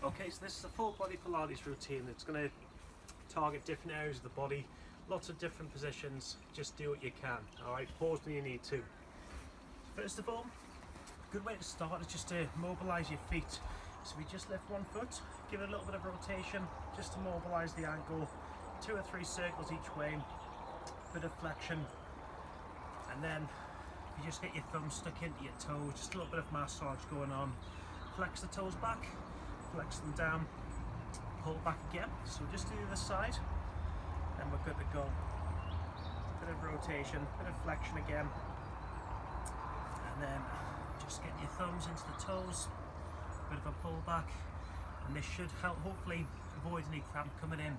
Okay, so this is a full body Pilates routine. It's going to target different areas of the body, lots of different positions. Just do what you can. Alright, pause when you need to. First of all, a good way to start is just to mobilise your feet. So we just lift one foot, give it a little bit of rotation just to mobilise the ankle, 2 or 3 circles each way, bit of flexion, and then you just get your thumbs stuck into your toes, just a little bit of massage going on. Flex the toes back, flex them down, pull back again. So just do the other side, and we're good to go. Bit of rotation, bit of flexion again, and then just get your thumbs into the toes, bit of a pull back, and this should help hopefully avoid any cramp coming in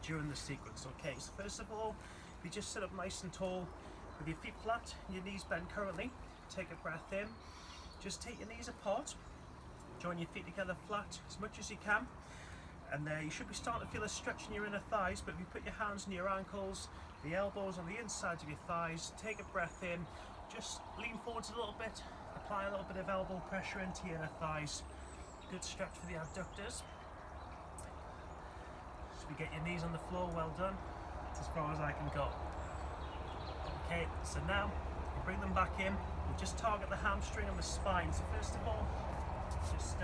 during the sequence. Okay, so first of all, you just sit up nice and tall with your feet flat, your knees bent currently. Take a breath in, just take your knees apart, join your feet together flat as much as you can, and you should be starting to feel a stretch in your inner thighs. But if you put your hands on your ankles, the elbows on the insides of your thighs, take a breath in, just lean forwards a little bit, apply a little bit of elbow pressure into your inner thighs. Good stretch for the abductors. So we get your knees on the floor, well done. That's as far as I can go. Okay, so now you bring them back in. You just target the hamstring and the spine. So first of all, just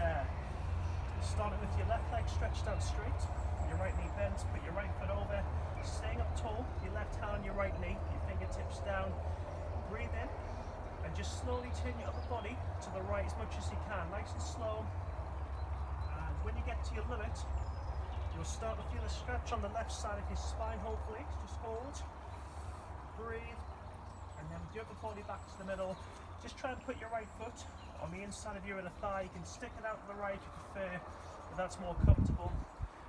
starting with your left leg stretched out straight, your right knee bent, put your right foot over, staying up tall, your left hand on your right knee, your fingertips down. Breathe in, and just slowly turn your upper body to the right as much as you can, nice and slow. And when you get to your limit, you'll start to feel a stretch on the left side of your spine, hopefully. Just hold, breathe, and then with your upper body back to the middle, just try and put your right foot on the inside of your inner thigh. You can stick it out to the right if you prefer, but that's more comfortable.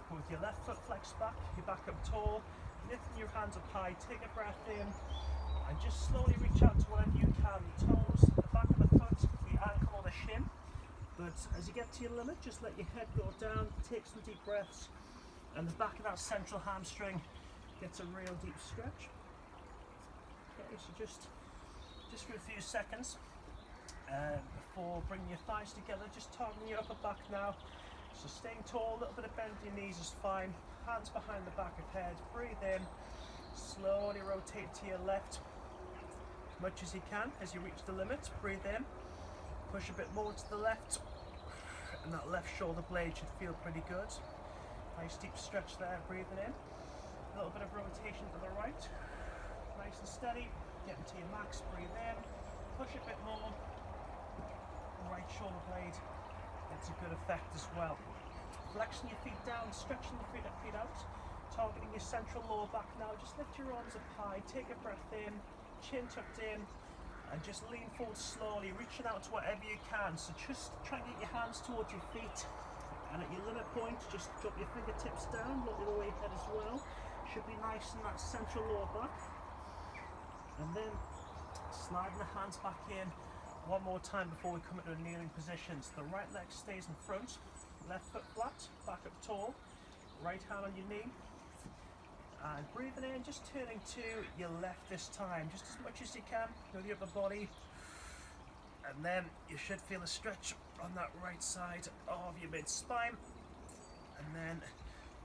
But with your left foot flexed back, you're back up tall, lifting your hands up high, take a breath in, and just slowly reach out to whatever you can, the toes, the back of the foot, the ankle or the shin. But as you get to your limit, just let your head go down, take some deep breaths, and the back of that central hamstring gets a real deep stretch. Okay, so just for a few seconds before bringing your thighs together, just targeting your upper back now. So staying tall, a little bit of bend in your knees is fine. Hands behind the back of head, breathe in, slowly rotate to your left as much as you can. As you reach the limit, breathe in, push a bit more to the left, and that left shoulder blade should feel pretty good. Nice deep stretch there, breathing in, a little bit of rotation to the right, nice and steady, getting to your max, breathe in, push a bit more, right shoulder blade gets a good effect as well. Flexing your feet down, stretching the feet out, targeting your central lower back now. Just lift your arms up high, take a breath in, chin tucked in, and just lean forward slowly, reaching out to whatever you can. So just try and get your hands towards your feet, and at your limit point, just drop your fingertips down, look the other way ahead as well. Should be nice in that central lower back. And then sliding the hands back in one more time before we come into a kneeling position. So the right leg stays in front, left foot flat, back up tall, right hand on your knee, and breathing in, just turning to your left this time, just as much as you can with your upper body, and then you should feel a stretch on that right side of your mid spine. And then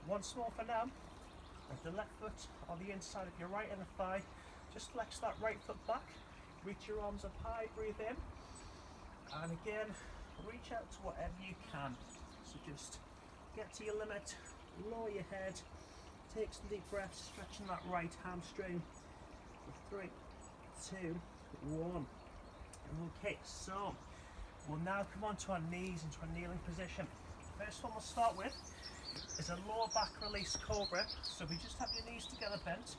once more for now, with the left foot on the inside of your right inner thigh, just flex that right foot back, reach your arms up high, breathe in, and again reach out to whatever you can. So just get to your limit, lower your head, take some deep breaths, stretching that right hamstring. 3, 2, 1. Okay, so we'll now come onto our knees into a kneeling position. First one we'll start with is a lower back release cobra. So we just have your knees together bent,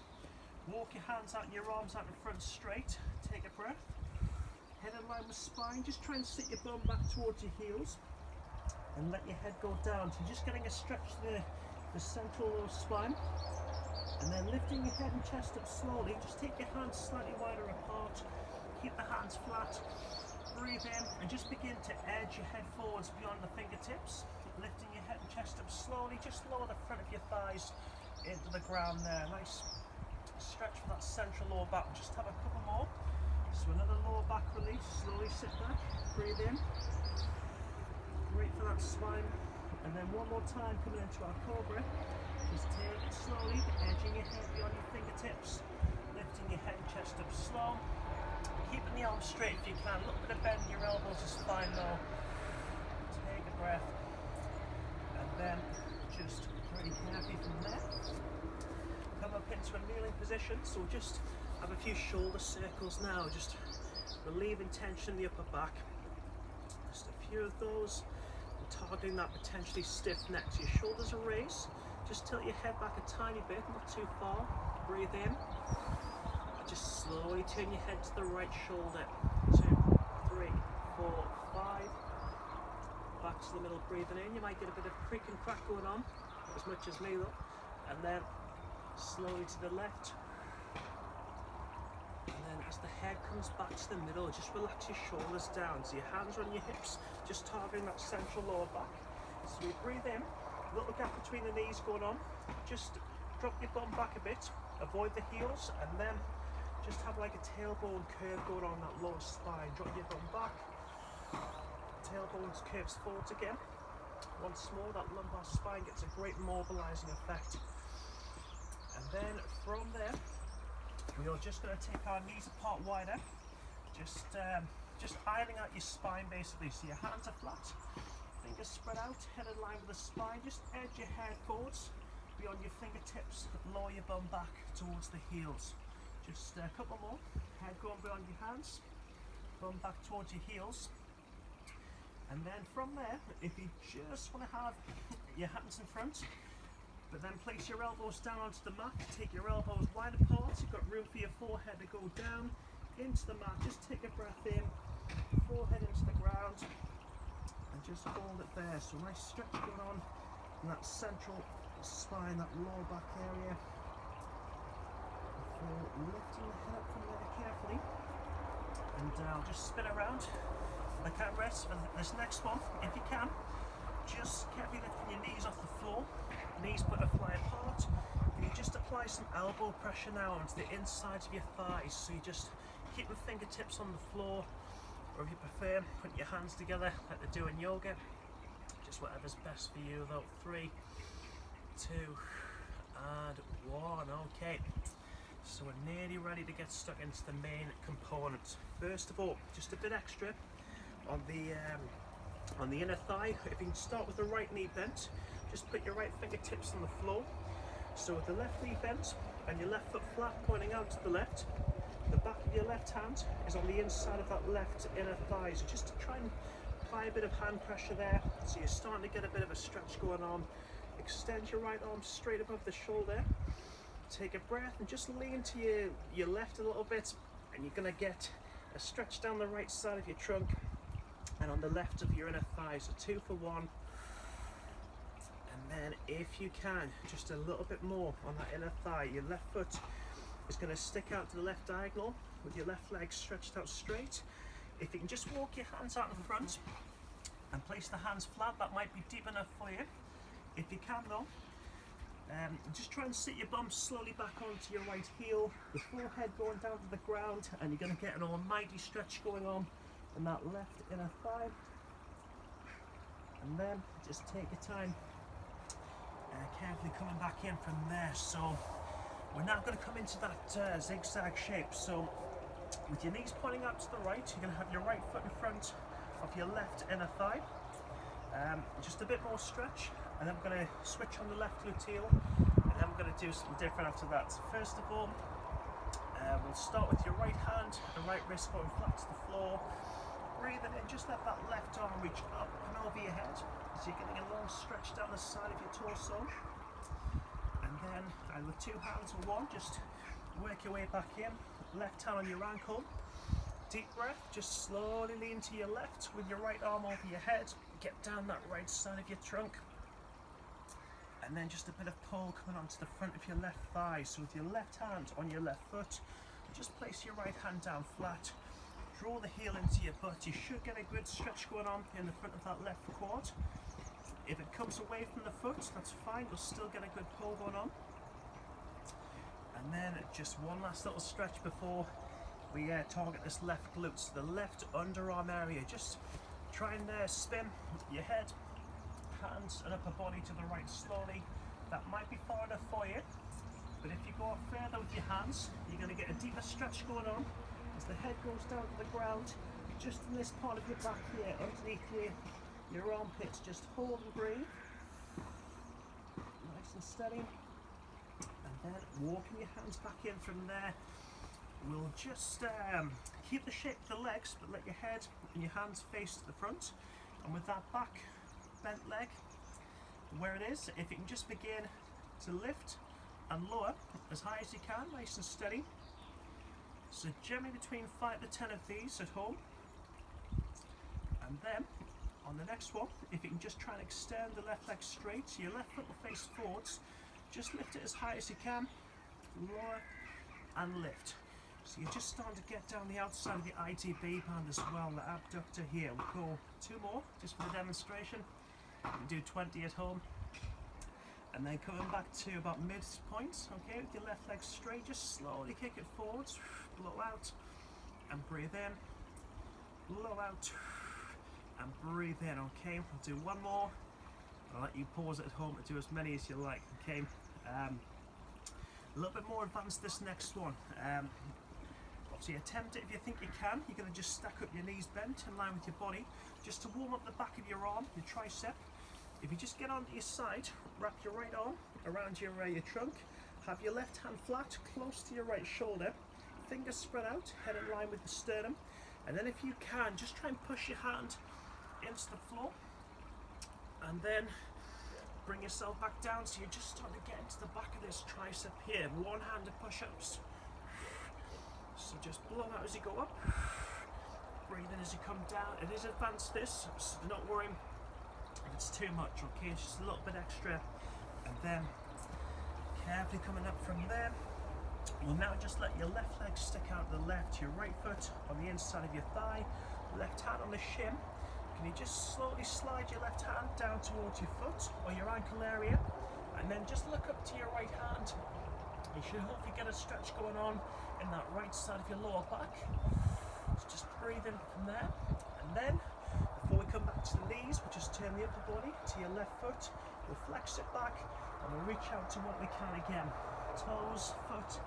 walk your hands out and your arms out in front straight, take a breath, head in line with spine, just try and sit your bum back towards your heels and let your head go down. So just getting a stretch to the central lower spine, and then lifting your head and chest up slowly. Just take your hands slightly wider apart, keep the hands flat, breathe in, and just begin to edge your head forwards beyond the fingertips, lifting your head and chest up slowly. Just lower the front of your thighs into the ground there. Nice stretch for that central lower back. Just have a couple more. So another lower back release, slowly sit back, breathe in, wait for that spine and then one more time coming into our cobra. Just take it slowly, edging your head beyond your fingertips, lifting your head and chest up slow, keeping the arms straight if you can. A little bit of bend in your elbows is fine though. Take a breath, and then just very carefully from there, come up into a kneeling position. So we'll just have a few shoulder circles now, just relieving tension in the upper back. Just a few of those, and targeting that potentially stiff neck. So your shoulders are raised. Just tilt your head back a tiny bit, not too far. Breathe in. Just slowly turn your head to the right shoulder. 2, 3, 4, 5. Back to the middle, breathing in. You might get a bit of creak and crack going on, not as much as me though. And then slowly to the left. And then as the head comes back to the middle, just relax your shoulders down. So your hands are on your hips, just targeting that central lower back. So you breathe in. Little gap between the knees going on. Just drop your bum back a bit, avoid the heels, and then just have like a tailbone curve going on that lower spine. Drop your bum back, tailbone curves forwards again. Once more, that lumbar spine gets a great mobilizing effect. And then from there, we are just going to take our knees apart wider, just ironing out your spine basically. So your hands are flat, fingers spread out, head in line with the spine. Just edge your head forwards beyond your fingertips, lower your bum back towards the heels. Just a couple more. Head going beyond your hands, bum back towards your heels. And then from there, if you just want to have your hands in front, but then place your elbows down onto the mat, take your elbows wide apart, you've got room for your forehead to go down into the mat. Just take a breath in, forehead into the ground, and just hold it there. So nice stretch going on in that central spine, that lower back area. Before lifting the head up from there carefully, and I'll just spin around. I can't rest for this next one. If you can, just carefully lifting your knees off the floor. Knees put a fly apart. And you just apply some elbow pressure now onto the insides of your thighs. So you just keep the fingertips on the floor, or if you prefer, put your hands together like they do in yoga. Just whatever's best for you though. 3, 2, and 1. Okay. So we're nearly ready to get stuck into the main component. First of all, just a bit extra on the inner thigh. If you can start with the right knee bent, just put your right fingertips on the floor. So with the left knee bent and your left foot flat pointing out to the left, the back of your left hand is on the inside of that left inner thigh. So just to try and apply a bit of hand pressure there, so you're starting to get a bit of a stretch going on. Extend your right arm straight above the shoulder. Take a breath and just lean to your left a little bit, and you're going to get a stretch down the right side of your trunk and on the left of your inner thigh. So 2 for 1. And then if you can, just a little bit more on that inner thigh. Your left foot is going to stick out to the left diagonal with your left leg stretched out straight. If you can just walk your hands out in front and place the hands flat, that might be deep enough for you. If you can though, just try and sit your bum slowly back onto your right heel, the forehead going down to the ground, and you're going to get an almighty stretch going on in that left inner thigh. And then just take your time, carefully coming back in from there. So we're now going to come into that zigzag shape. So with your knees pointing out to the right, you're going to have your right foot in front of your left inner thigh. Just a bit more stretch, and then we're going to switch on the left gluteal, and then we're going to do something different after that. So first of all, we'll start with your right hand and right wrist going flat to the floor. Breathing in, just let that left arm reach up and over your head, so you're getting a long stretch down the side of your torso. And then with 2 hands or 1, just work your way back in. Left hand on your ankle. Deep breath, just slowly lean to your left with your right arm over your head. Get down that right side of your trunk. And then just a bit of pull coming onto the front of your left thigh. So with your left hand on your left foot, just place your right hand down flat. Draw the heel into your butt. You should get a good stretch going on in the front of that left quad. If it comes away from the foot, that's fine. You'll still get a good pull going on. And then just one last little stretch before we target this left glute, so the left underarm area. Just try and spin your head, hands and upper body to the right slowly. That might be far enough for you, but if you go up further with your hands, you're going to get a deeper stretch going on as the head goes down to the ground, just in this part of your back here, underneath your armpits. Just hold and breathe, nice and steady, and then walking your hands back in from there. We'll just keep the shape of the legs, but let your head and your hands face to the front, and with that back bent leg where it is, if you can just begin to lift and lower as high as you can, nice and steady. So generally between 5 to 10 of these at home. And then on the next one, if you can just try and extend the left leg straight, so your left foot will face forwards, just lift it as high as you can, lower and lift. So you're just starting to get down the outside of the ITB band as well, the abductor here. We'll go 2 more just for the demonstration. You can do 20 at home. And then coming back to about mid-point, okay, with your left leg straight, just slowly kick it forwards, blow out and breathe in, blow out and breathe in, okay. We'll do 1 more. I'll let you pause at home to do as many as you like, okay. A little bit more advanced this next one. Obviously attempt it if you think you can. You're going to just stack up your knees bent in line with your body, just to warm up the back of your arm, your tricep. If you just get onto your side, wrap your right arm around your trunk, have your left hand flat, close to your right shoulder, fingers spread out, head in line with the sternum, and then if you can, just try and push your hand into the floor, and then bring yourself back down, so you're just starting to get into the back of this tricep here, one-handed push-ups. So just blow out as you go up, breathe in as you come down. It is advanced this, so do not worry if it's too much, okay, it's just a little bit extra. And then carefully coming up from there, we'll now just let your left leg stick out to the left, your right foot on the inside of your thigh, left hand on the shin. Can you just slowly slide your left hand down towards your foot or your ankle area, and then just look up to your right hand. You should hopefully get a stretch going on in that right side of your lower back. So just breathe in from there, and then before we come back to the knees, we'll just turn the upper body to your left foot, we'll flex it back, and we'll reach out to what we can again. Toes, foot,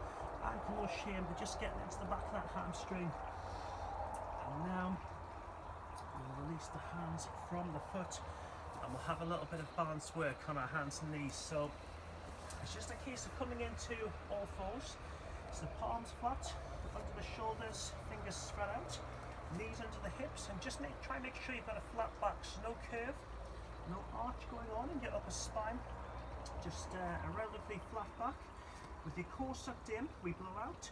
ankle or shin, we're just getting into the back of that hamstring. And now we'll release the hands from the foot, and we'll have a little bit of balance work on our hands and knees. So it's just a case of coming into all fours. So palms flat, under the shoulders, fingers spread out, knees under the hips, and just try and make sure you've got a flat back, so no curve, no arch going on in your upper spine, just a relatively flat back. With your core sucked in, we blow out,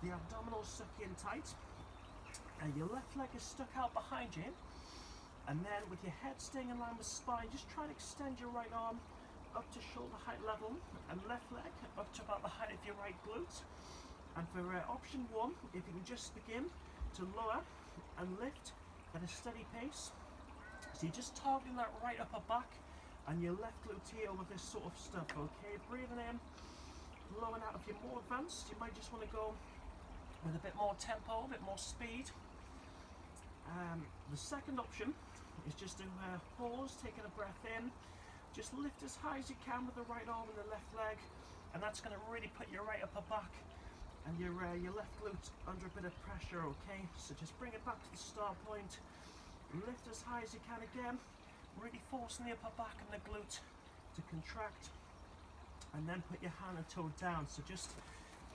the abdominals suck in tight, and your left leg is stuck out behind you, and then with your head staying in line with spine, just try and extend your right arm up to shoulder height level, and left leg up to about the height of your right glute. And for option 1, if you can just begin to lower and lift at a steady pace, so you're just targeting that right upper back and your left glute here with this sort of stuff, okay. Breathing in, blowing out. If you're more advanced, you might just want to go with a bit more tempo, a bit more speed. The second option is just to pause, taking a breath in. Just lift as high as you can with the right arm and the left leg, and that's going to really put your right upper back and your left glute under a bit of pressure, okay. So just bring it back to the start point, lift as high as you can again, really forcing the upper back and the glute to contract, and then put your hand and toe down. So just,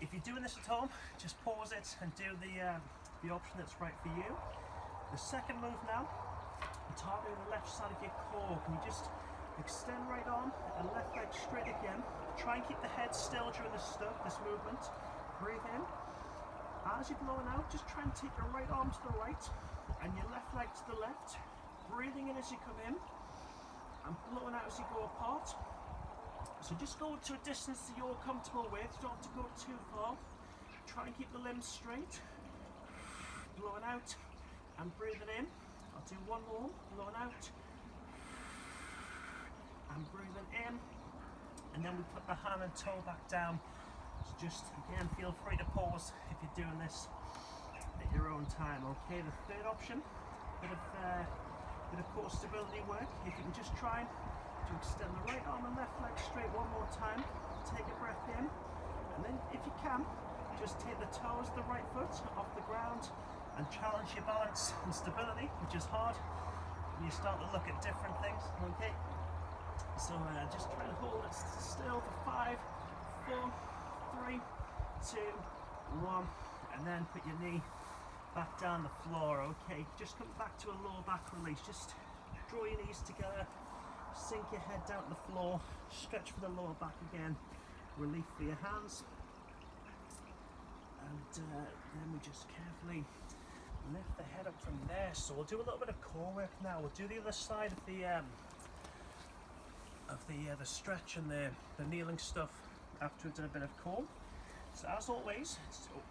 if you're doing this at home, just pause it and do the option that's right for you. The second move now, targeting the left side of your core. Can you just extend right arm and left leg straight again. Try and keep the head still during this movement. Breathe in. As you're blowing out, just try and take your right arm to the right and your left leg to the left. Breathing in as you come in and blowing out as you go apart. So just go to a distance that you're comfortable with. You don't have to go too far. Try and keep the limbs straight. Blowing out and breathing in. I'll do 1 more. Blowing out and breathing in, and then we put the hand and toe back down. So just again, feel free to pause if you're doing this at your own time, okay. The third option, bit of bit of core stability work. If you can just try to extend the right arm and left leg straight one more time, take a breath in, and then if you can, just take the toes of the right foot off the ground and challenge your balance and stability, which is hard. You start to look at different things, okay? So just try to hold it still for 5, 4, 3, 2, 1, and then put your knee back down the floor, okay? Just come back to a lower back release. Just draw your knees together, sink your head down to the floor, stretch for the lower back again, relief for your hands, and then we just carefully lift the head up from there. So we'll do a little bit of core work now. We'll do the other side of the stretch and the kneeling stuff after we've done a bit of core. So as always,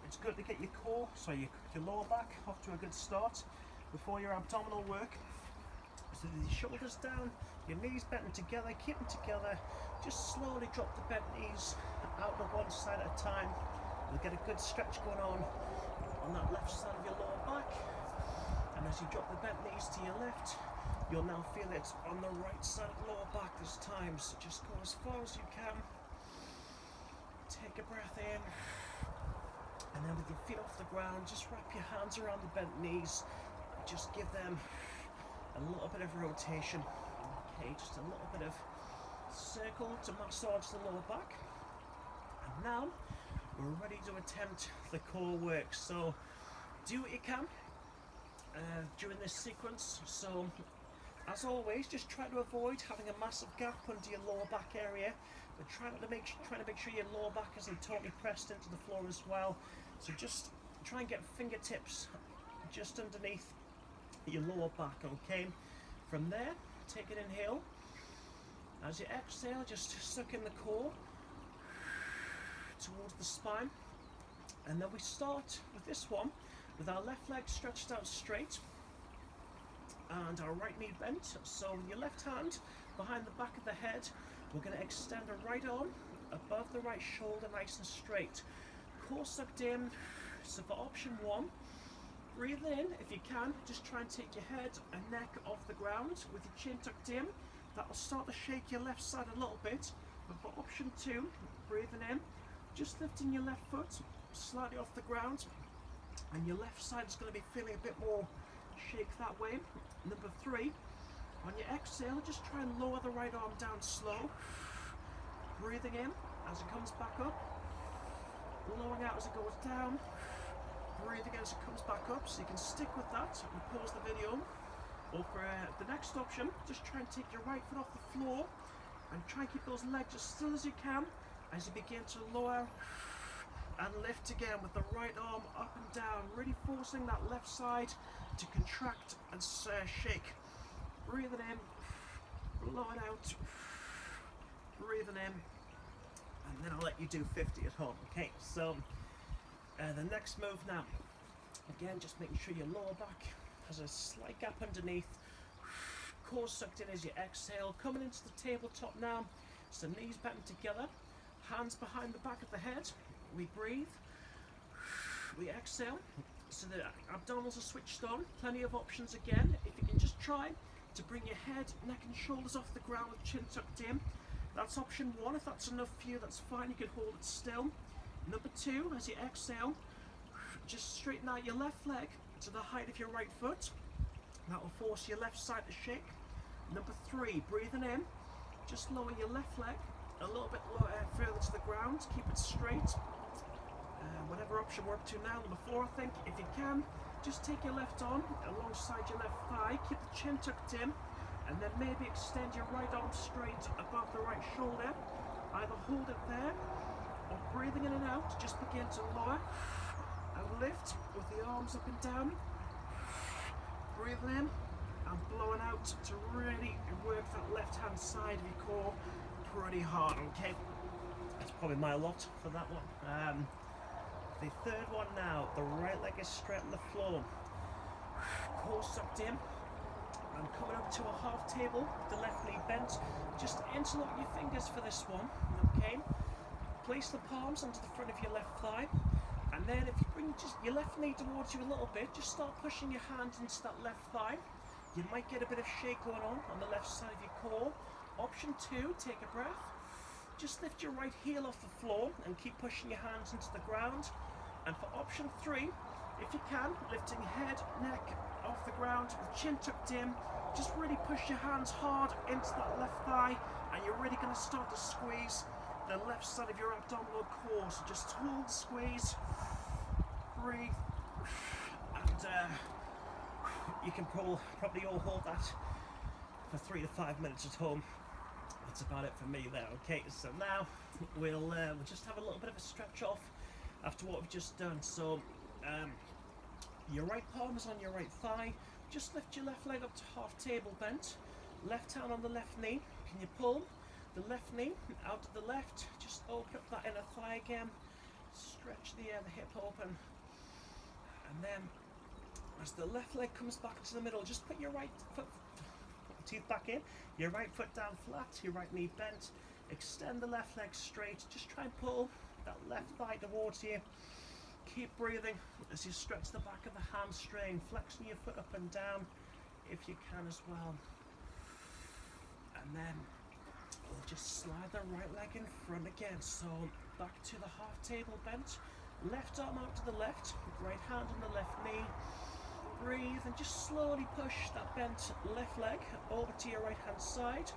it's good to get your core, so your lower back off to a good start before your abdominal work. So your shoulders down, your knees bent together, keep them together. Just slowly drop the bent knees out to one side at a time. You'll get a good stretch going on that left side of your lower back. And as you drop the bent knees to your left, you'll now feel it on the right side of the lower back this time. So just go as far as you can. Take a breath in, and then with your feet off the ground, just wrap your hands around the bent knees. Just give them a little bit of rotation. Okay, just a little bit of circle to massage the lower back. And now we're ready to attempt the core work. So do what you can during this sequence. So as always, just try to avoid having a massive gap under your lower back area, but trying to make sure your lower back isn't totally pressed into the floor as well. So just try and get fingertips just underneath your lower back, okay? From there, take an inhale. As you exhale, just suck in the core towards the spine. And then we start with this one with our left leg stretched out straight and our right knee bent. So with your left hand behind the back of the head, we're going to extend the right arm above the right shoulder nice and straight. Core sucked in. So for option 1, breathe in. If you can, just try and take your head and neck off the ground with your chin tucked in. That will start to shake your left side a little bit. But for option 2, breathing in, just lifting your left foot slightly off the ground, and your left side is going to be feeling a bit more shake that way. Number 3, on your exhale, just try and lower the right arm down slow. Breathing in as it comes back up, blowing out as it goes down, breathing in as it comes back up. So you can stick with that and pause the video. Or for the next option, just try and take your right foot off the floor and try and keep those legs as still as you can as you begin to lower and lift again with the right arm up and down, really forcing that left side to contract and shake. Breathing in, blowing out, breathing in, and then I'll let you do 50 at home. Okay, so the next move now, again, just making sure your lower back has a slight gap underneath, core sucked in as you exhale, coming into the tabletop now, so knees bent together, hands behind the back of the head. We breathe, we exhale, so the abdominals are switched on. Plenty of options again. If you can just try to bring your head, neck and shoulders off the ground with chin tucked in. That's option 1. If that's enough for you, that's fine. You can hold it still. Number 2, as you exhale, just straighten out your left leg to the height of your right foot. That will force your left side to shake. Number 3, breathing in, just lower your left leg a little bit further to the ground. Keep it straight. Whatever option we're up to now. Number 4, I think, if you can, just take your left arm alongside your left thigh, keep the chin tucked in, and then maybe extend your right arm straight above the right shoulder. Either hold it there, or breathing in and out, just begin to lower and lift with the arms up and down. Breathing in and blowing out to really work that left hand side of your core pretty hard, okay? That's probably my lot for that one. The third one now, the right leg is straight on the floor. Core sucked in. And coming up to a half table, the left knee bent. Just interlock your fingers for this one, okay? Place the palms onto the front of your left thigh. And then if you bring just your left knee towards you a little bit, just start pushing your hand into that left thigh. You might get a bit of shake going on the left side of your core. Option 2, take a breath. Just lift your right heel off the floor and keep pushing your hands into the ground. And for option 3, if you can, lifting head, neck off the ground with chin tucked in. Just really push your hands hard into that left thigh, and you're really going to start to squeeze the left side of your abdominal core. So just hold, squeeze, breathe, and you can probably all hold that for 3 to 5 minutes at home. That's about it for me there. Okay, so now we'll just have a little bit of a stretch off after what we've just done. So your right palm is on your right thigh. Just lift your left leg up to half table bent. Left hand on the left knee. Can you pull the left knee out to the left? Just open up that inner thigh again. Stretch the hip open. And then as the left leg comes back to the middle, just put your right foot teeth back in. Your right foot down flat, your right knee bent. Extend the left leg straight. Just try and pull that left thigh towards you. Keep breathing as you stretch the back of the hamstring, flexing your foot up and down if you can as well. And then we'll just slide the right leg in front again. So back to the half table bent. Left arm out to the left, right hand on the left knee. Breathe and just slowly push that bent left leg over to your right hand side.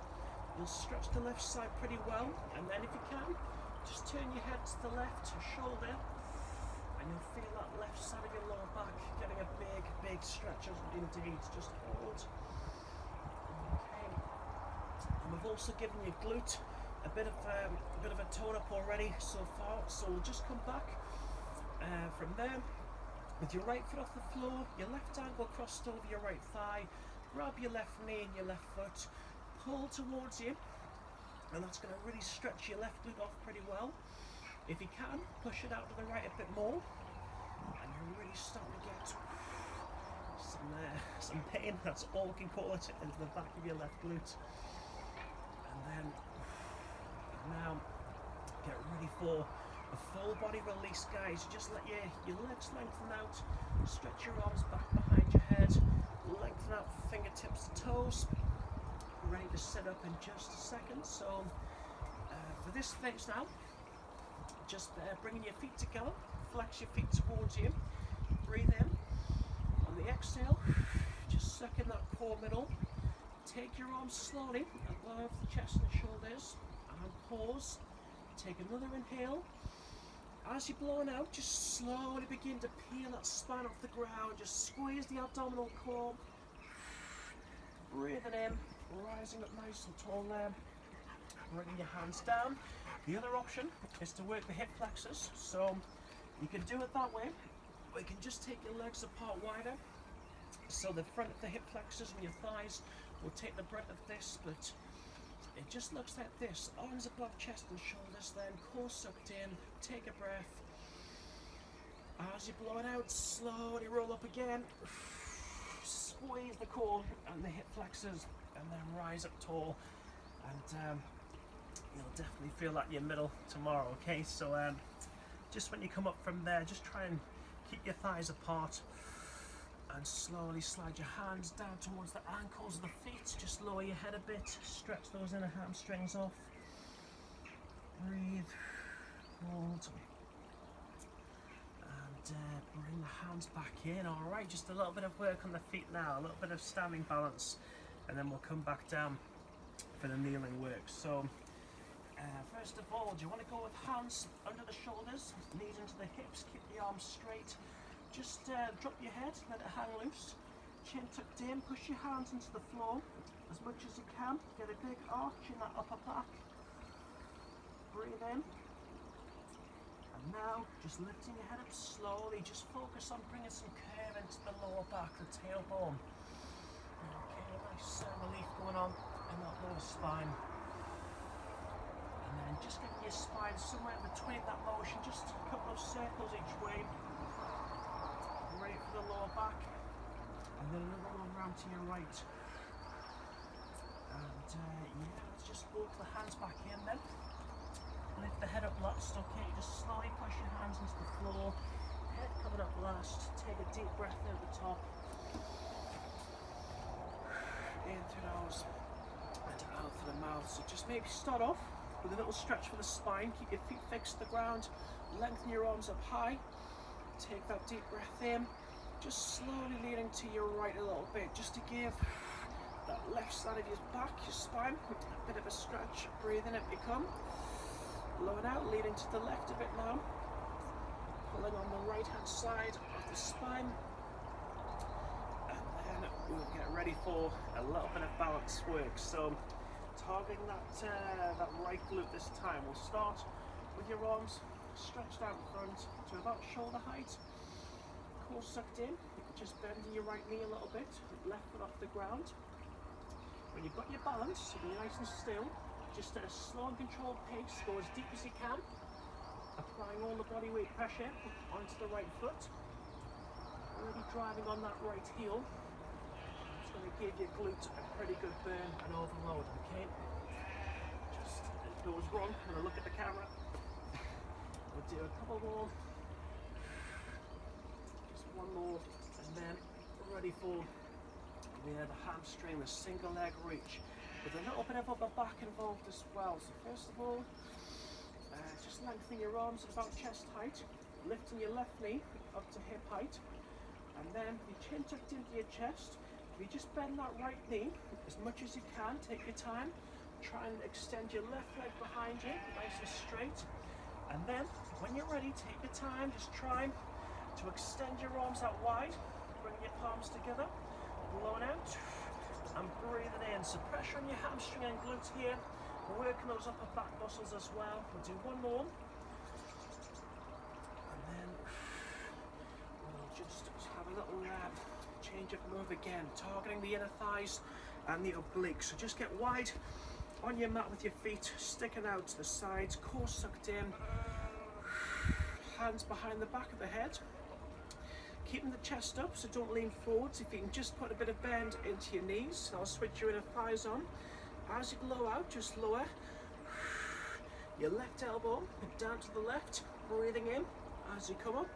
You'll stretch the left side pretty well, and then if you can, just turn your head to the left shoulder, and you'll feel that left side of your lower back getting a big stretch indeed. Just hold. Okay. And we've also given your glute a bit of a tone up already so far. So we'll just come back from there with your right foot off the floor, your left ankle crossed over your right thigh. Grab your left knee and your left foot, pull towards you, and that's going to really stretch your left glute off pretty well. If you can, push it out to the right a bit more, and you're really starting to get some pain, that's all we can call it, into the back of your left glute. And then now get ready for a full body release, guys. Just let your legs lengthen out, stretch your arms back behind your head, lengthen out fingertips to toes. Ready to sit up in just a second. So for this phase now, just bringing your feet together, flex your feet towards you, breathe in. On the exhale, just suck in that core middle. Take your arms slowly above the chest and shoulders, and pause. Take another inhale. As you're blowing out, just slowly begin to peel that spine off the ground. Just squeeze the abdominal core. Breathing in, rising up nice and tall there. Bringing your hands down. The other option is to work the hip flexors. So you can do it that way, or you can just take your legs apart wider. So the front of the hip flexors and your thighs will take the brunt of this, but it just looks like this. Arms above chest and shoulders, then core sucked in. Take a breath. As you blow it out, slowly roll up again. Squeeze the core and the hip flexors, and then rise up tall. And you'll definitely feel that in your middle tomorrow. Okay, so just when you come up from there, just try and keep your thighs apart. And slowly slide your hands down towards the ankles of the feet. Just lower your head a bit. Stretch those inner hamstrings off. Breathe. Hold. And bring the hands back in. Alright, just a little bit of work on the feet now. A little bit of standing balance. And then we'll come back down for the kneeling work. So, first of all, do you want to go with hands under the shoulders, knees into the hips, keep the arms straight. Just drop your head, let it hang loose, chin tucked in, push your hands into the floor as much as you can, get a big arch in that upper back, breathe in, and now just lifting your head up slowly, just focus on bringing some curve into the lower back, the tailbone. Okay, nice relief going on in that lower spine. And then just getting your spine somewhere in between that motion, just a couple of circles each way. Ready for the lower back, and then another one round to your right. And yeah, let's just walk the hands back in then. Lift the head up last, okay? Just slowly push your hands into the floor. Head coming up last. Take a deep breath in at the top. nose and out through the mouth. So just maybe start off with a little stretch for the spine. Keep your feet fixed to the ground. Lengthen your arms up high. Take that deep breath in. Just slowly leaning to your right a little bit, just to give that left side of your back, your spine, a bit of a stretch. Breathe in, it become. Lower out, leaning to the left a bit now. Pulling on the right hand side of the spine. And then we'll get ready for a little bit of balance work. So targeting that right glute this time. We'll start with your arms stretched out in front to about shoulder height. Core sucked in, just bending your right knee a little bit, left foot off the ground. When you've got your balance, you'll be nice and still. Just at a slow and controlled pace, go as deep as you can. Applying all the body weight pressure onto the right foot. Really driving on that right heel. It's going to give your glute a pretty good burn and overload, okay? Just, if it goes wrong, I'm going to look at the camera. We'll do a couple more. Just one more, and then we're ready for the hamstring, the single leg reach, with a little bit of upper back involved as well. So first of all, just lengthening your arms at about chest height, lifting your left knee up to hip height, and then your chin tucked into your chest. If you just bend that right knee as much as you can, take your time, try and extend your left leg behind you, nice and straight. And then, when you're ready, take your time, just try to extend your arms out wide, bring your palms together, blowing out, and breathing in. So pressure on your hamstring and glutes here, we're working those upper back muscles as well. We'll do one more. And then, we'll just have a little change of move again, targeting the inner thighs and the obliques. So just get wide on your mat with your feet sticking out to the sides, core sucked in, hands behind the back of the head, keeping the chest up, so don't lean forwards. If you can just put a bit of bend into your knees, I'll switch your inner thighs on. As you blow out, just lower your left elbow down to the left, breathing in as you come up,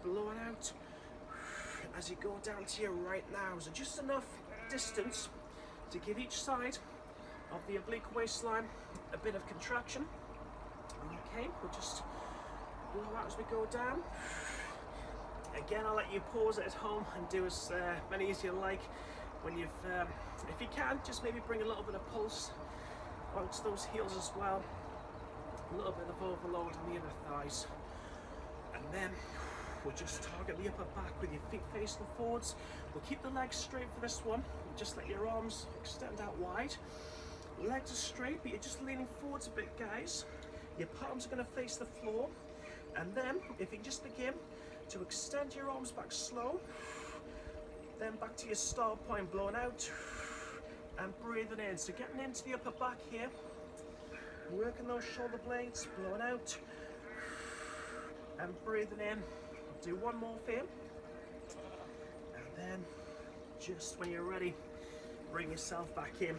blowing out as you go down to your right now. So just enough distance to give each side of the oblique waistline a bit of contraction. Okay, we'll just blow out as we go down. Again, I'll let you pause it at home and do as many as you like. When you've, if you can, just maybe bring a little bit of pulse onto those heels as well. A little bit of overload on the inner thighs. And then we'll just target the upper back with your feet facing forwards. We'll keep the legs straight for this one. Just let your arms extend out wide. Legs are straight, but you're just leaning forwards a bit, guys. Your palms are going to face the floor. And then, if you just begin to extend your arms back slow, then back to your start point, blowing out and breathing in. So getting into the upper back here, working those shoulder blades, blowing out and breathing in. Do one more for you. And then, just when you're ready, bring yourself back in.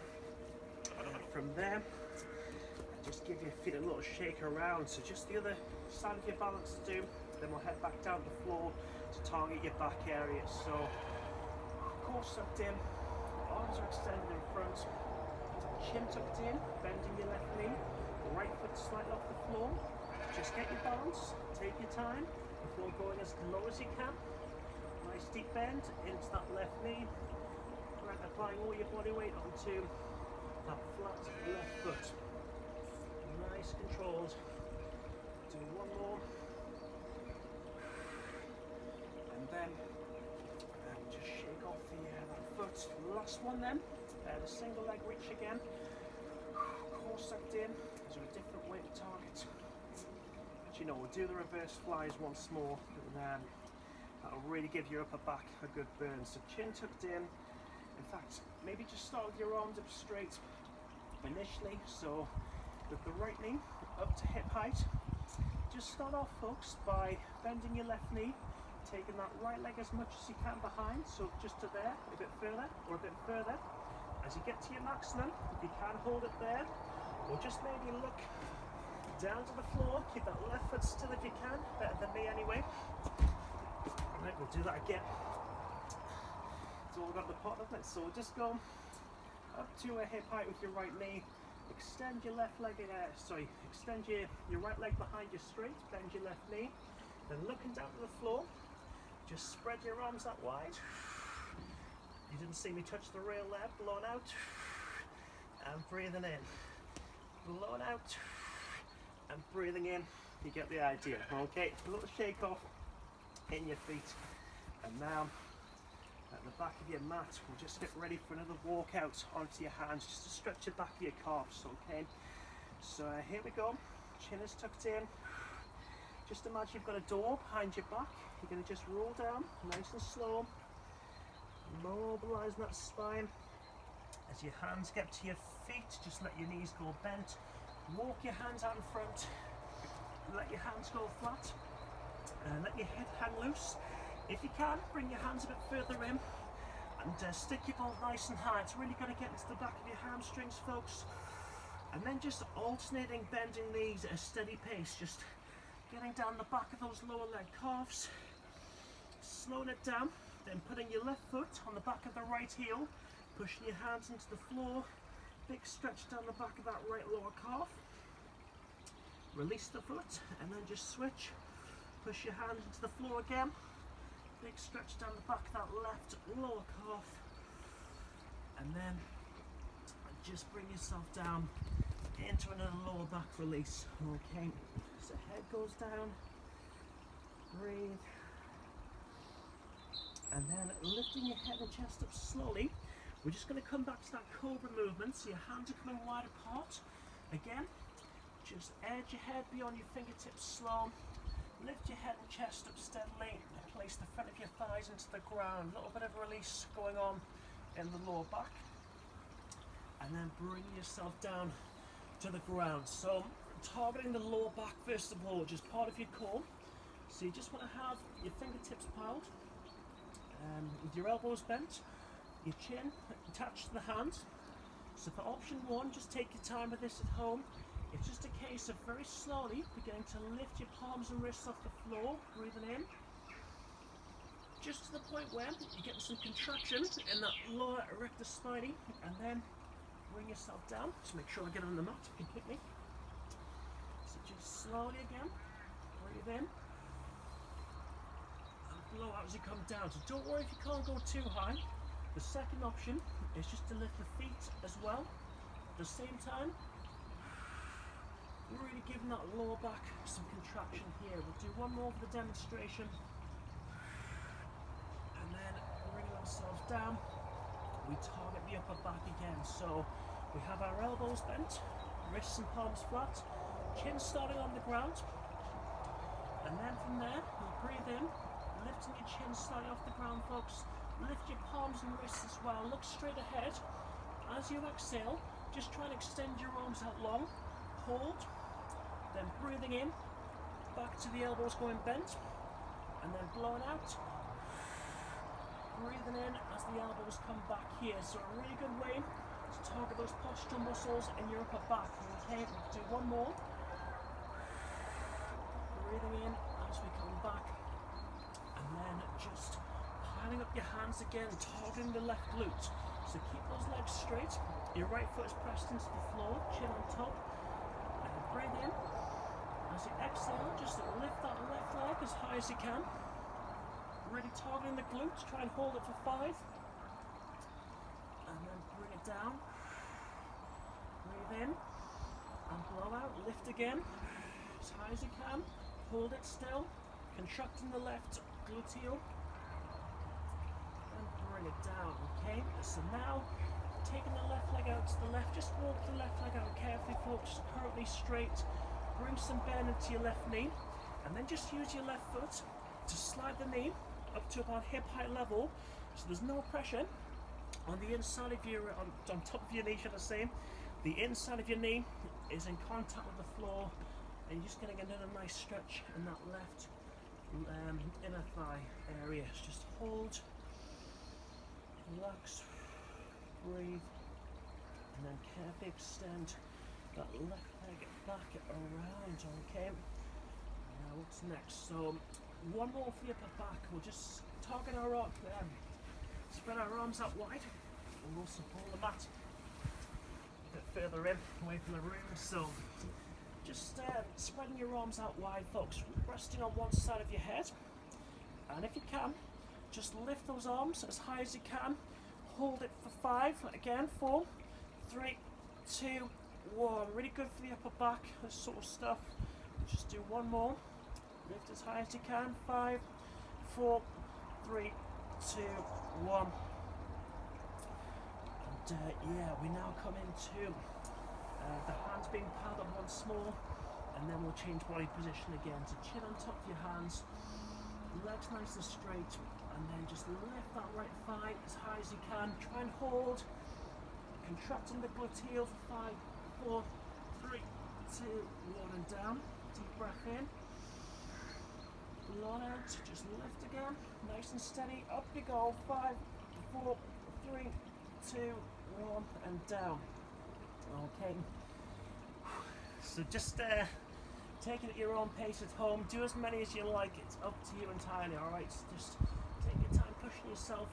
From there, just give your feet a little shake around. So just the other side of your balance to do. Then we'll head back down to the floor to target your back area. So, core sucked in, arms are extended in front, chin tucked in, bending your left knee, right foot slightly off the floor. Just get your balance, take your time before going as low as you can. Nice deep bend into that left knee. Right, applying all your body weight onto that flat left foot. Nice controlled. Do one more. And then just shake off that foot. Last one then. The single leg reach again. Core sucked in. Is there a different way to target? But you know, we'll do the reverse flies once more. And that'll really give your upper back a good burn. So chin tucked in. In fact, maybe just start with your arms up straight initially. So with the right knee up to hip height. Just start off, folks, by bending your left knee, taking that right leg as much as you can behind, so just to there, a bit further, or a bit further. As you get to your maximum, if you can hold it there, or just maybe look down to the floor, keep that left foot still if you can, better than me anyway. Right, we'll do that again. It's all got the pot, doesn't it? So we'll just go up to a hip height with your right knee. Extend your left leg, extend your right leg behind you straight, bend your left knee. Then looking down to the floor, just spread your arms that wide. You didn't see me touch the rail there, blowing out and breathing in. Blowing out and breathing in. You get the idea, okay? A little shake off in your feet. And now, at the back of your mat, we'll just get ready for another walkout onto your hands, just to stretch the back of your calves, okay? So here we go. Chin is tucked in. Just imagine you've got a door behind your back. You're going to just roll down, nice and slow. Mobilising that spine. As your hands get to your feet, just let your knees go bent. Walk your hands out in front. Let your hands go flat. Let your head hang loose. If you can, bring your hands a bit further in and stick your bolt nice and high. It's really going to get into the back of your hamstrings, folks. And then just alternating bending knees at a steady pace, just getting down the back of those lower leg calves, slowing it down, then putting your left foot on the back of the right heel, pushing your hands into the floor, big stretch down the back of that right lower calf. Release the foot and then just switch, push your hand into the floor again, big stretch down the back of that left lower calf, and then just bring yourself down into another lower back release. Okay, so head goes down, breathe, and then lifting your head and chest up slowly. We're just going to come back to that cobra movement, so your hands are coming wide apart. Again, just edge your head beyond your fingertips slow. Lift your head and chest up steadily and place the front of your thighs into the ground. A little bit of release going on in the lower back. And then bring yourself down to the ground. So targeting the lower back first of all, which is part of your core. So you just want to have your fingertips piled, with your elbows bent, your chin attached to the hands. So for option one, just take your time with this at home. It's just a case of very slowly beginning to lift your palms and wrists off the floor, breathing in. Just to the point where you're getting some contraction in that lower erector spinae, and then bring yourself down. Just make sure I get on the mat completely. So just slowly again, breathe in, and blow out as you come down. So don't worry if you can't go too high. The second option is just to lift the feet as well. At the same time, really giving that lower back some contraction here. We'll do one more for the demonstration. And then bringing ourselves down, we target the upper back again. So we have our elbows bent, wrists and palms flat, chin starting on the ground. And then from there, we'll breathe in, lifting your chin slightly off the ground, folks. Lift your palms and wrists as well. Look straight ahead. As you exhale, just try and extend your arms out long. Hold. Then breathing in, back to the elbows going bent, and then blowing out. Breathing in as the elbows come back here. So a really good way to target those postural muscles in your upper back. Okay, we'll do one more. Breathing in as we come back, and then just piling up your hands again, targeting the left glute. So keep those legs straight. Your right foot is pressed into the floor, chin on top, and breathe in. As you exhale, just lift that left leg as high as you can. Really targeting the glutes, try and hold it for 5. And then bring it down. Breathe in and blow out. Lift again, as high as you can. Hold it still, contracting the left gluteal. And bring it down, okay? So now, taking the left leg out to the left, just walk the left leg out carefully, folks, currently straight. Bring some bend into your left knee, and then just use your left foot to slide the knee up to about hip height level, so there's no pressure on the inside of your, on top of your knee, should I say. The inside of your knee is in contact with the floor, and you're just getting another nice stretch in that left inner thigh area. So just hold, relax, breathe, and then carefully extend that left leg back around, okay? Now what's next? So one more for the upper back. We'll just target our arm, spread our arms out wide, and we'll support the mat a bit further in, away from the room. So just spreading your arms out wide, folks, resting on one side of your head. And if you can, just lift those arms as high as you can. Hold it for 5. Again, 4, 3, 2, 1. Really good for the upper back, this sort of stuff. Just do one more. Lift as high as you can. 5, 4, 3, 2, 1. And yeah, we now come into the hands being piled up once more, and then we'll change body position again. So chin on top of your hands, legs nice and straight, and then just lift that right thigh as high as you can. Try and hold, contracting the gluteal for 5, 4, 3, 2, 1, and down. Deep breath in, blow out, just lift again, nice and steady. Up you go. 5, 4, 3, 2, 1, and down. Okay, so just take it at your own pace at home. Do as many as you like. It's up to you entirely. All right, so just take your time pushing yourself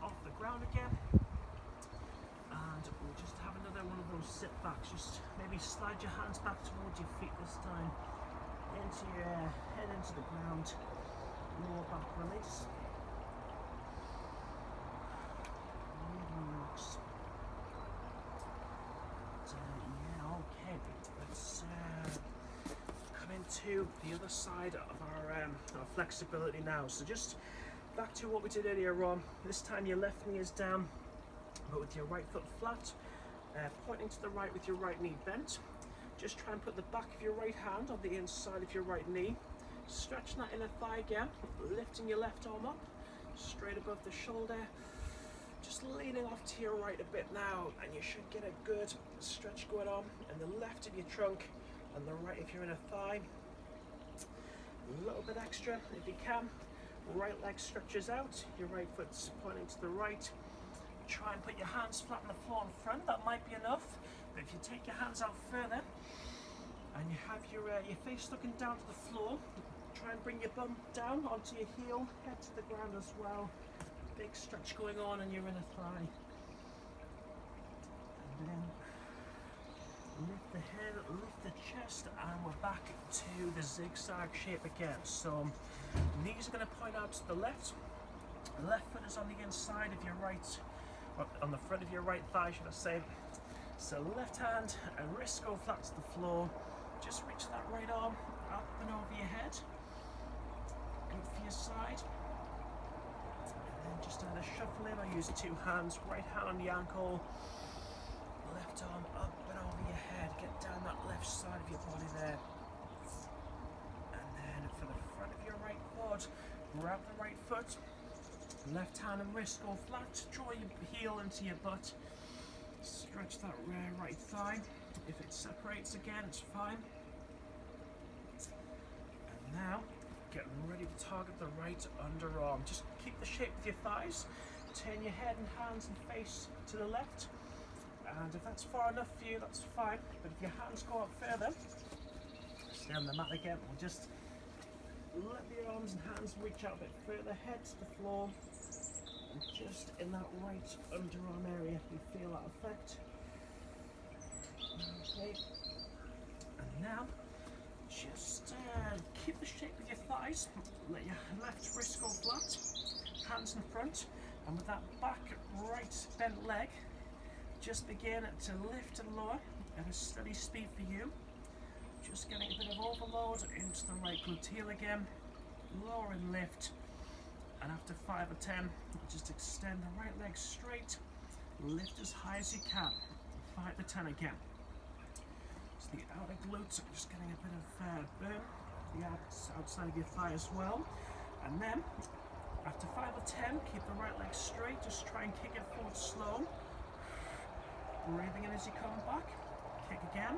off the ground again, and we'll just have another one of those sit backs. Just maybe slide your hands back towards your feet this time, into your head into the ground. Lower back release. Relax. Okay, let's come into the other side of our flexibility now. So just back to what we did earlier on. This time your left knee is down, but with your right foot flat, pointing to the right with your right knee bent. Just try and put the back of your right hand on the inside of your right knee. Stretching that inner thigh again, lifting your left arm up, straight above the shoulder. Just leaning off to your right a bit now, and you should get a good stretch going on in the left of your trunk and the right of your inner thigh. A little bit extra if you can. Right leg stretches out, your right foot's pointing to the right. Try and put your hands flat on the floor in front. That might be enough, but if you take your hands out further and you have your face looking down to the floor, try and bring your bum down onto your heel, head to the ground as well. Big stretch going on in your inner thigh. And then lift the head, lift the chest, and we're back to the zigzag shape again. So knees are going to point out to the left. The left foot is on the inside of your right, or on the front of your right thigh, should I say. So left hand and wrist go flat to the floor. Just reach that right arm up and over your head. Good for your side. Just either shuffle in or use 2 hands, right hand on the ankle, left arm up and over your head. Get down that left side of your body there. And then for the front of your right quad, grab the right foot, left hand and wrist go flat, draw your heel into your butt, stretch that right thigh. If it separates again, it's fine. And now, getting ready to target the right underarm. Just keep the shape with your thighs. Turn your head and hands and face to the left. And if that's far enough for you, that's fine. But if your hands go up further, stay on the mat again. We'll just let the arms and hands reach out a bit further, head to the floor. And just in that right underarm area, you feel that effect. Okay. And now, just keep the shape of your thighs, let your left wrist go flat, hands in front, and with that back right bent leg, just begin to lift and lower at a steady speed for you. Just getting a bit of overload into the right gluteal again, lower and lift, and after 5 or 10, just extend the right leg straight, lift as high as you can, 5 to 10 again. The outer glutes are just getting a bit of burn, the outside of your thigh as well. And then, after 5 or 10, keep the right leg straight, just try and kick it forward slow. Breathing in as you come back, kick again.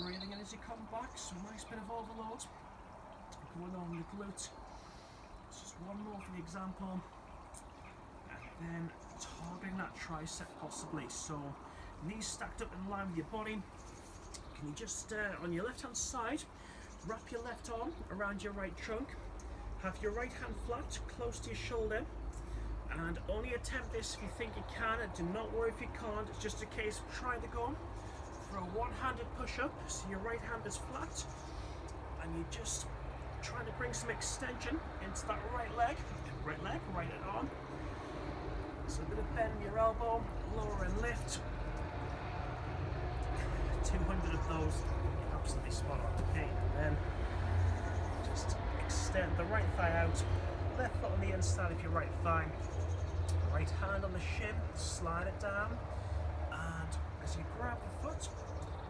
Breathing in as you come back, so nice bit of overload. Going on the glute. Just one more for the example. And then targeting that tricep possibly. So knees stacked up in line with your body. Can you just, on your left hand side, wrap your left arm around your right trunk. Have your right hand flat, close to your shoulder. And only attempt this if you think you can, and do not worry if you can't. It's just a case of trying to go for a one-handed push-up, so your right hand is flat, and you just trying to bring some extension into that right leg, right arm. So a bit of bend in your elbow, lower and lift. 200 of those, absolutely spot on. Okay, and then just extend the right thigh out, left foot on the inside of your right thigh, right hand on the shin, slide it down, and as you grab the foot,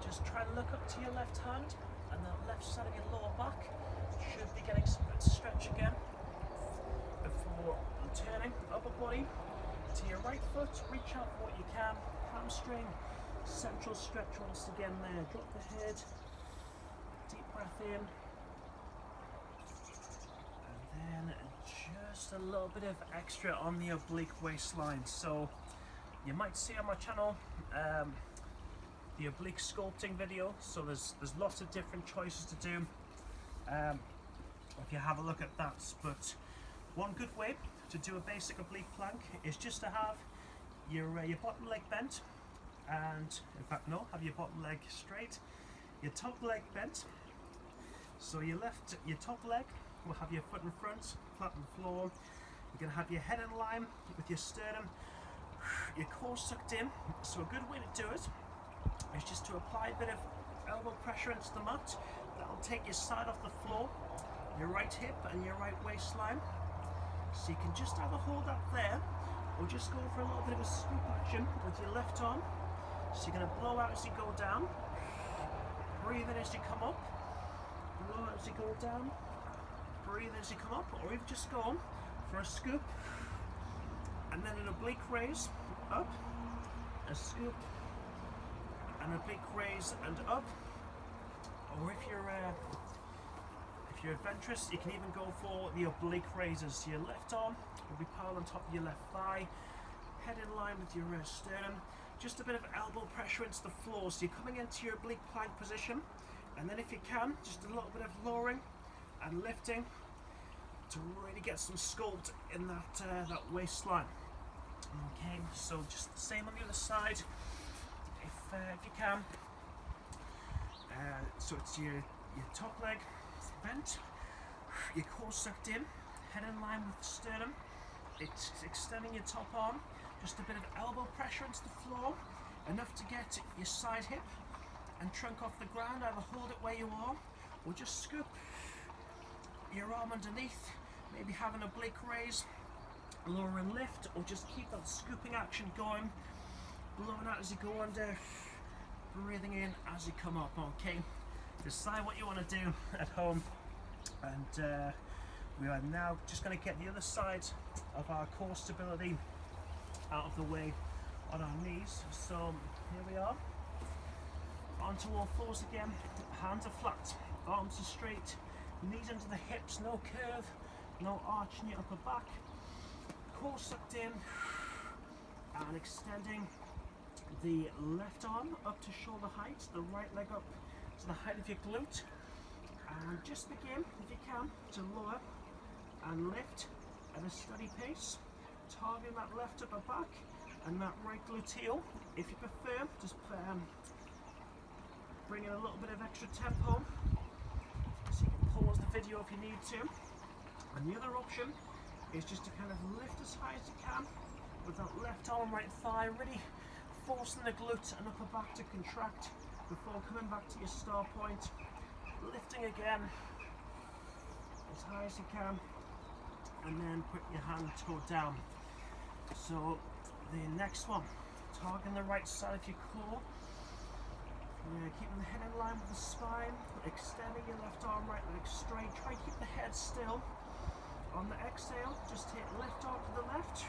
just try to look up to your left hand, and the left side of your lower back should be getting some good stretch again before turning the upper body to your right foot. Reach out for what you can, hamstring, central stretch once again there. Drop the head, deep breath in, and then just a little bit of extra on the oblique waistline. So you might see on my channel the oblique sculpting video, so there's lots of different choices to do if you have a look at that. But one good way to do a basic oblique plank is just to have your bottom leg bent, and in fact no, have your bottom leg straight, your top leg bent. So your top leg will have your foot in front, flat on the floor. You're going to have your head in line with your sternum, your core sucked in. So a good way to do it is just to apply a bit of elbow pressure into the mat. That'll take your side off the floor, your right hip and your right waistline. So you can just either hold that there, or just go for a little bit of a scoop action with your left arm. So you're going to blow out as you go down, breathe in as you come up, blow out as you go down, breathe as you come up, or even just go for a scoop, and then an oblique raise up, a scoop, an oblique raise and up. Or if you're adventurous, you can even go for the oblique raises. So your left arm will be piled on top of your left thigh, head in line with your sternum, just a bit of elbow pressure into the floor. So you're coming into your oblique plank position, and then if you can, just a little bit of lowering and lifting to really get some sculpt in that waistline. Okay, so just the same on the other side, if you can. So it's your top leg bent, your core sucked in, head in line with the sternum. It's extending your top arm, just a bit of elbow pressure into the floor, enough to get your side hip and trunk off the ground. Either hold it where you are, or just scoop your arm underneath, maybe have an oblique raise, lower and lift, or just keep that scooping action going, blowing out as you go under, breathing in as you come up. Okay, decide what you want to do at home, and we are now just going to get the other side of our core stability out of the way on our knees. So here we are, onto all fours again, hands are flat, arms are straight, knees into the hips, no curve, no arch in your upper back, core sucked in, and extending the left arm up to shoulder height, the right leg up to the height of your glute, and just begin, if you can, to lower and lift at a steady pace, targeting that left upper back and that right gluteal. If you prefer, just bring in a little bit of extra tempo, so you can pause the video if you need to. And the other option is just to kind of lift as high as you can with that left arm, right thigh, really forcing the glute and upper back to contract before coming back to your start point, lifting again as high as you can, and then put your hand toe down. So the next one, targeting the right side of your core, keeping the head in line with the spine, extending your left arm, right leg straight. Try to keep the head still. On the exhale, just hit left arm to the left,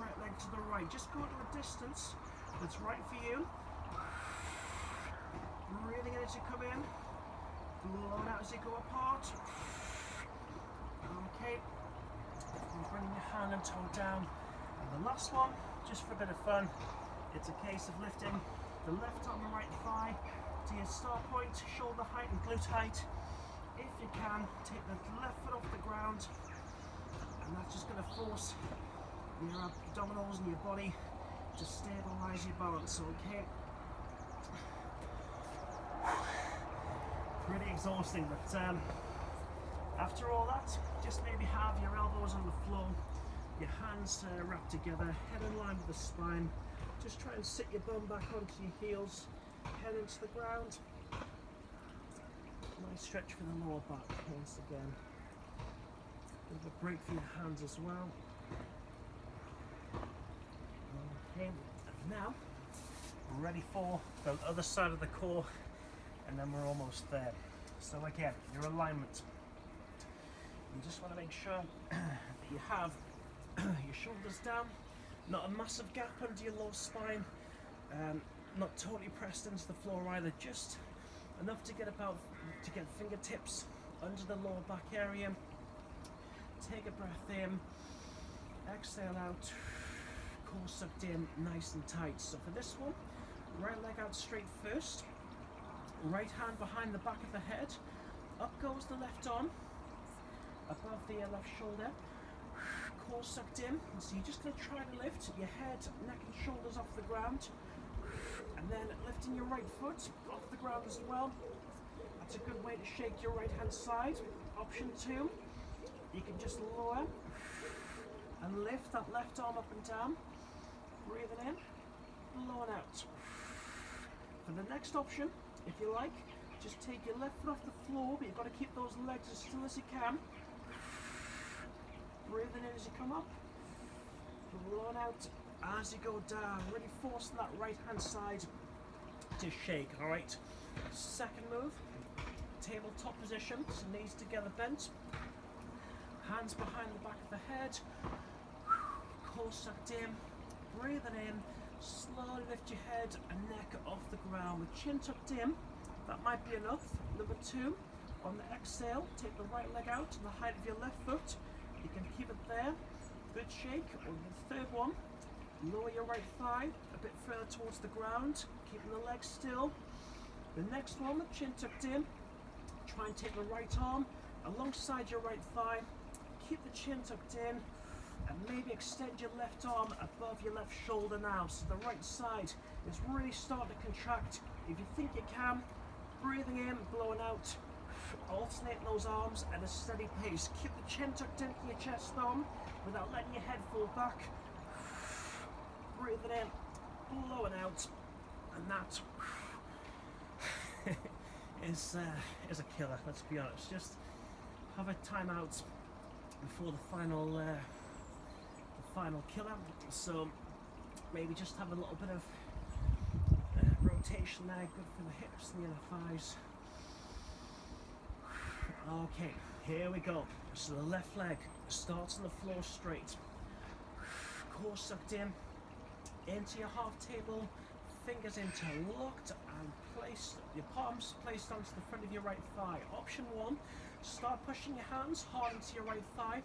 right leg to the right. Just go to a distance that's right for you. Breathing in as you come in, blowing out as you go apart. Okay, and bringing your hand and toe down. And the last one, just for a bit of fun, it's a case of lifting the left arm and right thigh to your start point, shoulder height and glute height. If you can, take the left foot off the ground, and that's just going to force your abdominals and your body to stabilise your balance, okay? Pretty exhausting, but after all that, just maybe have your elbows on the floor, your hands wrapped together, head in line with the spine. Just try and sit your bum back onto your heels, head into the ground. Nice stretch for the lower back once again. Bit of a break for your hands as well. Okay, and now we're ready for the other side of the core, and then we're almost there. So again, your alignment. You just want to make sure that you have your shoulders down, not a massive gap under your lower spine, not totally pressed into the floor either, just enough to get fingertips under the lower back area. Take a breath in, exhale out, core sucked in, nice and tight. So for this one, right leg out straight first, right hand behind the back of the head, up goes the left arm, above the left shoulder, core sucked in. So you're just going to try to lift your head, neck and shoulders off the ground, and then lifting your right foot off the ground as well. That's a good way to shake your right hand side. Option 2, you can just lower and lift that left arm up and down, breathing in, blowing out. For the next option, if you like, just take your left foot off the floor, but you've got to keep those legs as still as you can. Breathing in as you come up, blowing out as you go down, really forcing that right hand side to shake, alright? Second move, tabletop position, so knees together bent, hands behind the back of the head, core sucked in, breathing in, slowly lift your head and neck off the ground with chin tucked in. That might be enough. Number 2, on the exhale, take the right leg out to the height of your left foot. You can keep it there, good shake. Or the third one, lower your right thigh a bit further towards the ground, keeping the leg still. The next one, with chin tucked in, try and take the right arm alongside your right thigh, keep the chin tucked in, and maybe extend your left arm above your left shoulder now, so the right side is really starting to contract. If you think you can, breathing in, blowing out, alternate those arms at a steady pace. Keep the chin tucked into your chest though, without letting your head fall back. Breathing in, blowing out, and that is a killer, let's be honest. Just have a timeout before the final killer. So maybe just have a little bit of rotation there, good for the hips and the inner thighs. Okay, here we go. So the left leg starts on the floor straight, core sucked in, into your half table, fingers interlocked and placed, your palms placed onto the front of your right thigh. Option 1, start pushing your hands hard into your right thigh.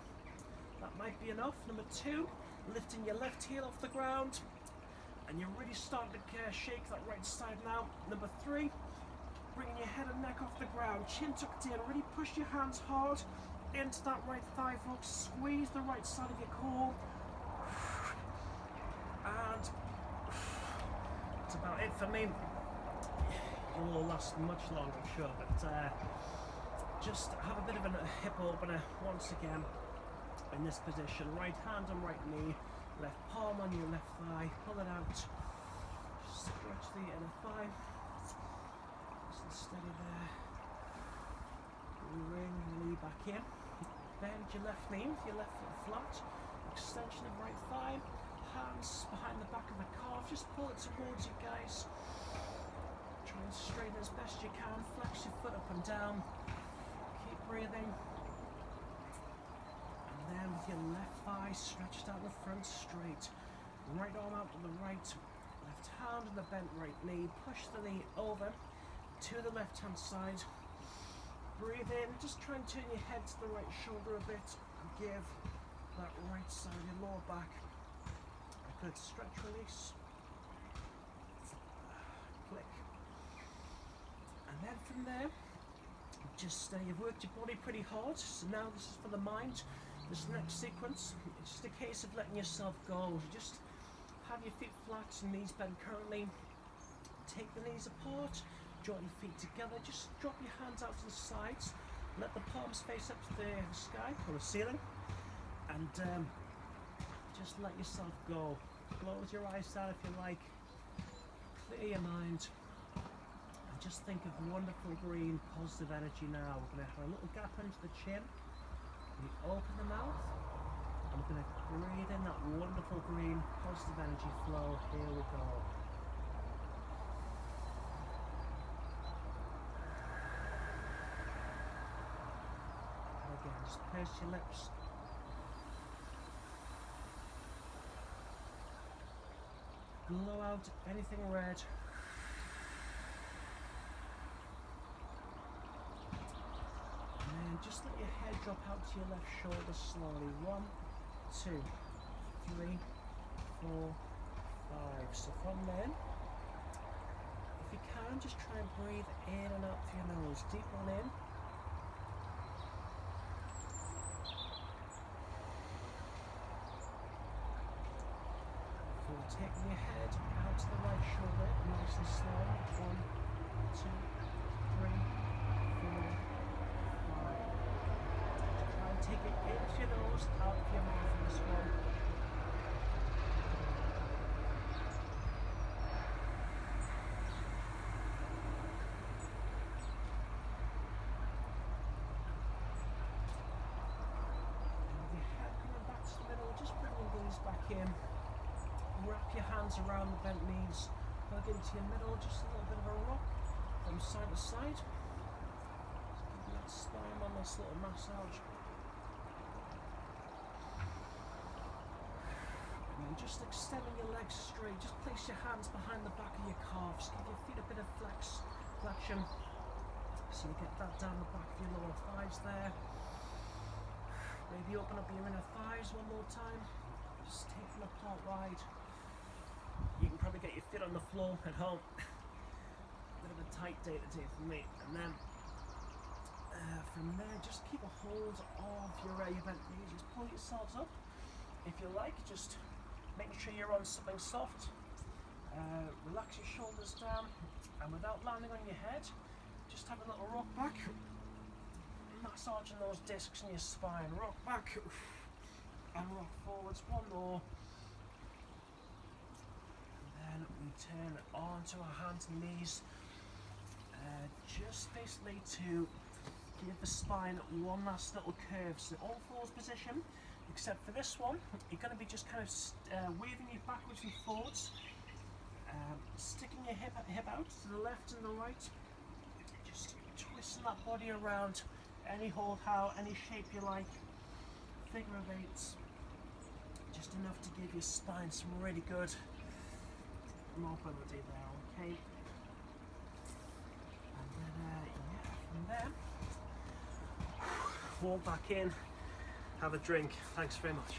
That might be enough. Number 2, lifting your left heel off the ground, and you're really starting to shake that right side now. Number 3, bringing your head and neck off the ground, chin tucked in, really push your hands hard into that right thigh, folks. Squeeze the right side of your core, and that's about it for me. It will last much longer, I'm sure, but just have a bit of a hip opener once again in this position. Right hand on right knee, left palm on your left thigh, pull it out, stretch the inner thigh, nice and steady there, bring the knee back in, bend your left knee with your left foot flat, extension of right thigh, hands behind the back of the calf, just pull it towards you guys, try and straighten as best you can, flex your foot up and down, keep breathing. And then with your left thigh stretched out the front straight, right arm out to the right, left hand on the bent right knee, push the knee over to the left hand side, breathe in, just try and turn your head to the right shoulder a bit, and give that right side of your lower back a good stretch release, click, and then from there, just you've worked your body pretty hard, so now this is for the mind. This next sequence, it's just a case of letting yourself go. You just have your feet flat and knees bent currently. Take the knees apart, join your feet together, just drop your hands out to the sides, let the palms face up to the sky or the ceiling, and just let yourself go. Close your eyes down if you like, clear your mind, and just think of wonderful green positive energy now. We're going to have a little gap into the chin, we open the mouth, and we're going to breathe in that wonderful green positive energy flow. Here we go. Again, just purse your lips. Blow out anything red. And then just let your head drop out to your left shoulder slowly. 1, 2, 3, 4, 5. So from then, if you can, just try and breathe in and out through your nose. Deep one in. Taking your head out to the right shoulder, nice and slow. 1, 2, 3, 4, 5. Try and take it in through your nose, out through your mouth in this one. And with your head coming back to the middle, just bring your knees back in. Wrap your hands around the bent knees, plug into your middle, just a little bit of a rock from side to side. Just keeping that spine on this little massage. And then just extending your legs straight, just place your hands behind the back of your calves, give your feet a bit of flexion, so you get that down the back of your lower thighs there. Maybe open up your inner thighs one more time, just take them apart wide. You can probably get your feet on the floor at home. Bit of a tight day today for me. And then from there, just keep a hold of your bent knees. Just pull yourselves up. If you like, just making sure you're on something soft. Relax your shoulders down, and without landing on your head, just have a little rock back. Massaging those discs in your spine. Rock back and rock forwards. One more. Then we turn onto our hands and knees, just basically to give the spine one last little curve. So all fours position, except for this one, you're going to be just kind of weaving you backwards and forwards, sticking your hip out to the left and the right, just twisting that body around, any any shape you like, figure of eights, just enough to give your spine some really good mobility there, okay? And then, from there, walk back in, have a drink. Thanks very much.